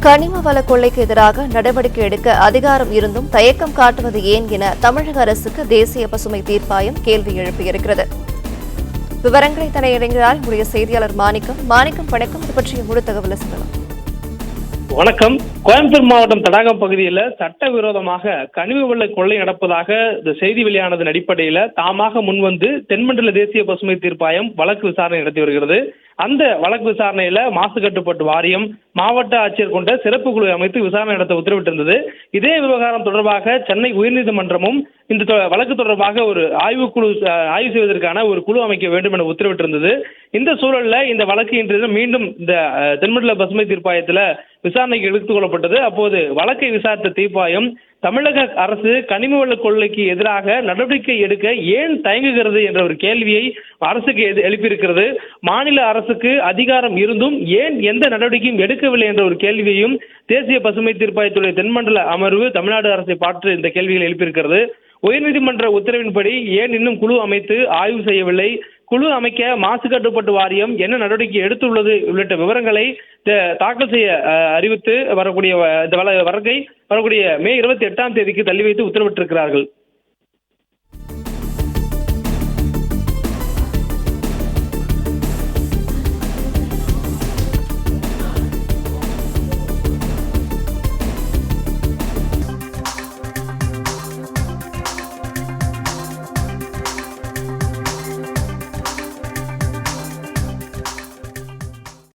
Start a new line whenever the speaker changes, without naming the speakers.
கனிம வள கொள்ளைக்கு எதிராக நடவடிக்கை எடுக்க அதிகாரம் இருந்தும் தயக்கம் காட்டுவது ஏன் என தமிழக அரசுக்கு தேசிய பசுமை தீர்ப்பாயம் கேள்வி எழுப்பியிருக்கிறது. விவரங்களை தர இறங்குகிறார் நம்முடைய செய்தியாளர் மாணிக்கம். வணக்கம். இது பற்றிய முழு தகவலை சொல்லலாம்.
வணக்கம். கோயம்புத்தூர் மாவட்டம் தடாகம் பகுதியில் சட்டவிரோதமாக கனிம வள கொள்ளை நடப்பதாக இந்த செய்தி வெளியானதன் அடிப்படையில் தாமாக முன்வந்து தென்மண்டல தேசிய பசுமை தீர்ப்பாயம் வழக்கு விசாரணை நடத்தி வருகிறது. அந்த வழக்கு விசாரணையில மாசு கட்டுப்பாட்டு வாரியம், மாவட்ட ஆட்சியர் கொண்ட சிறப்பு குழு அமைத்து விசாரணை நடத்த உத்தரவிட்டிருந்தது. இதே விவகாரம் தொடர்பாக சென்னை உயர்நீதிமன்றமும் இந்த வழக்கு தொடர்பாக ஒரு ஆய்வு செய்வதற்கான ஒரு குழு அமைக்க வேண்டும் என உத்தரவிட்டிருந்தது. இந்த சூழல்ல இந்த வழக்கு இன்று மீண்டும் இந்த தென்மண்டல பசுமை தீர்ப்பாயத்தில் விசாரணைக்கு எடுத்துக் கொள்ளப்பட்டது. அப்போது வழக்கை விசாரித்த தீர்ப்பாயம் தமிழக அரசு கனிம வள கொள்ளைக்கு எதிராக நடவடிக்கை எடுக்க ஏன் தயங்குகிறது என்ற ஒரு கேள்வியை அரசுக்கு எழுப்பியிருக்கிறது. மாநில அரசுக்கு அதிகாரம் இருந்தும் ஏன் எந்த நடவடிக்கையும் எடுக்கவில்லை என்ற ஒரு கேள்வியையும் தேசிய பசுமை தீர்ப்பாயத்துடைய தென்மண்டல அமர்வு தமிழ்நாடு அரசை பார்த்து இந்த கேள்விகளை எழுப்பியிருக்கிறது. உயர்நீதிமன்ற உத்தரவின்படி ஏன் இன்னும் குழு அமைத்து ஆய்வு செய்யவில்லை, குழு அமைக்க மாசு கட்டுப்பாட்டு வாரியம் என்ன நடவடிக்கை எடுத்துள்ளது உள்ளிட்ட விவரங்களை தாக்கல் செய்ய அறிவித்து வரக்கூடிய மே 28ஆம் தேதிக்கு தள்ளி வைத்து உத்தரவிட்டிருக்கிறார்கள்.